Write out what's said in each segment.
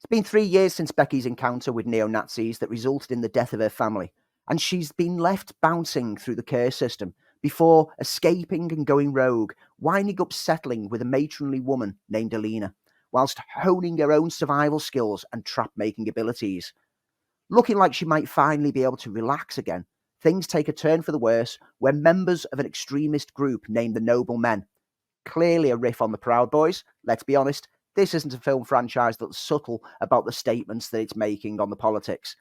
It's been 3 years since Becky's encounter with neo-Nazis that resulted in the death of her family, and she's been left bouncing through the care system before escaping and going rogue, winding up settling with a matronly woman named Alina, whilst honing her own survival skills and trap-making abilities. Looking like she might finally be able to relax again, things take a turn for the worse when members of an extremist group named the Noble Men, clearly a riff on the Proud Boys, let's be honest, this isn't a film franchise that's subtle about the statements that it's making on the politics.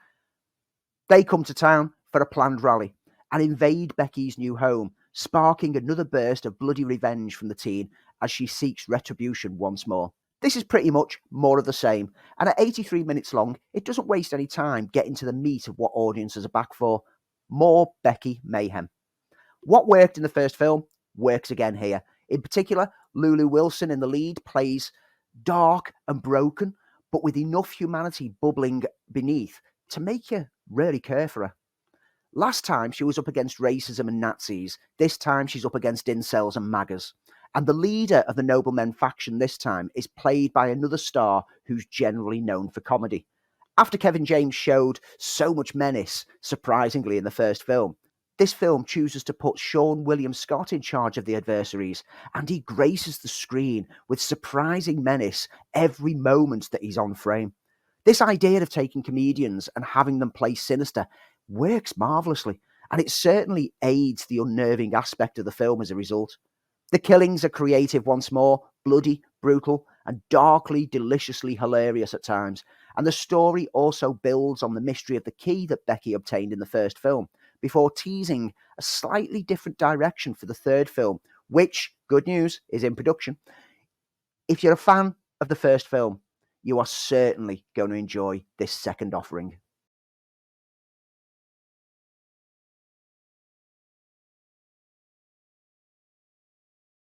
They come to town for a planned rally and invade Becky's new home, sparking another burst of bloody revenge from the teen as she seeks retribution once more. This is pretty much more of the same, and at 83 minutes long, it doesn't waste any time getting to the meat of what audiences are back for. More Becky mayhem. What worked in the first film works again here. In particular, Lulu Wilson in the lead plays dark and broken, but with enough humanity bubbling beneath to make you really care for her. Last time she was up against racism and Nazis, this time she's up against incels and MAGAs. And the leader of the Noblemen faction this time is played by another star who's generally known for comedy. After Kevin James showed so much menace, surprisingly, in the first film, this film chooses to put Sean William Scott in charge of the adversaries, and he graces the screen with surprising menace every moment that he's on frame. This idea of taking comedians and having them play sinister works marvellously, and it certainly aids the unnerving aspect of the film as a result. The killings are creative once more, bloody, brutal, and darkly, deliciously hilarious at times, and the story also builds on the mystery of the key that Becky obtained in the first film, before teasing a slightly different direction for the third film, which, good news, is in production. If you're a fan of the first film, you are certainly going to enjoy this second offering.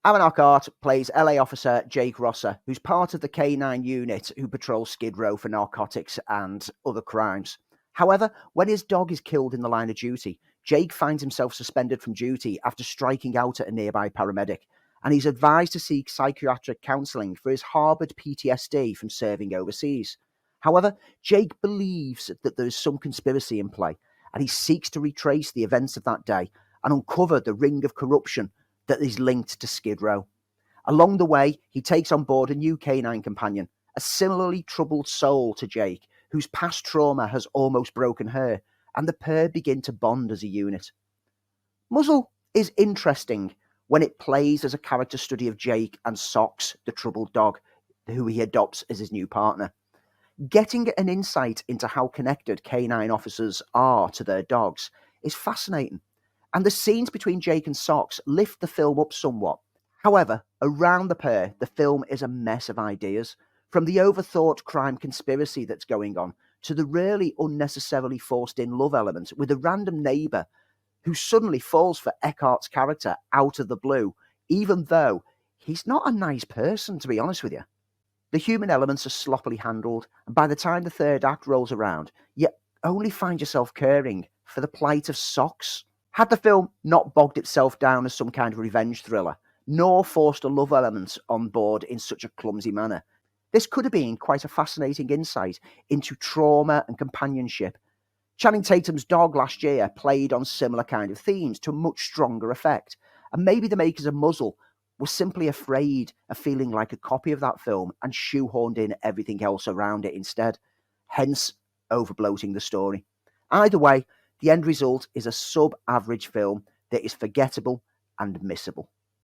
Alan Eckhart plays LA officer Jake Rosser, who's part of the K9 unit who patrols Skid Row for narcotics and other crimes. However, when his dog is killed in the line of duty, Jake finds himself suspended from duty after striking out at a nearby paramedic, and he's advised to seek psychiatric counselling for his harboured PTSD from serving overseas. However, Jake believes that there is some conspiracy in play, and he seeks to retrace the events of that day and uncover the ring of corruption that is linked to Skid Row. Along the way, he takes on board a new K9 companion, a similarly troubled soul to Jake, whose past trauma has almost broken her, and the pair begin to bond as a unit. Muzzle is interesting when it plays as a character study of Jake and Socks, the troubled dog, who he adopts as his new partner. Getting an insight into how connected K9 officers are to their dogs is fascinating, and the scenes between Jake and Socks lift the film up somewhat. However, around the pair, the film is a mess of ideas, from the overthought crime conspiracy that's going on to the really unnecessarily forced-in love element with a random neighbour who suddenly falls for Eckhart's character out of the blue, even though he's not a nice person, to be honest with you. The human elements are sloppily handled, and by the time the third act rolls around, you only find yourself caring for the plight of Socks. Had the film not bogged itself down as some kind of revenge thriller, nor forced a love element on board in such a clumsy manner, this could have been quite a fascinating insight into trauma and companionship. Channing Tatum's dog last year played on similar kind of themes to a much stronger effect, and maybe the makers of Muzzle were simply afraid of feeling like a copy of that film and shoehorned in everything else around it instead, hence overbloating the story. Either way, the end result is a sub-average film that is forgettable and missable.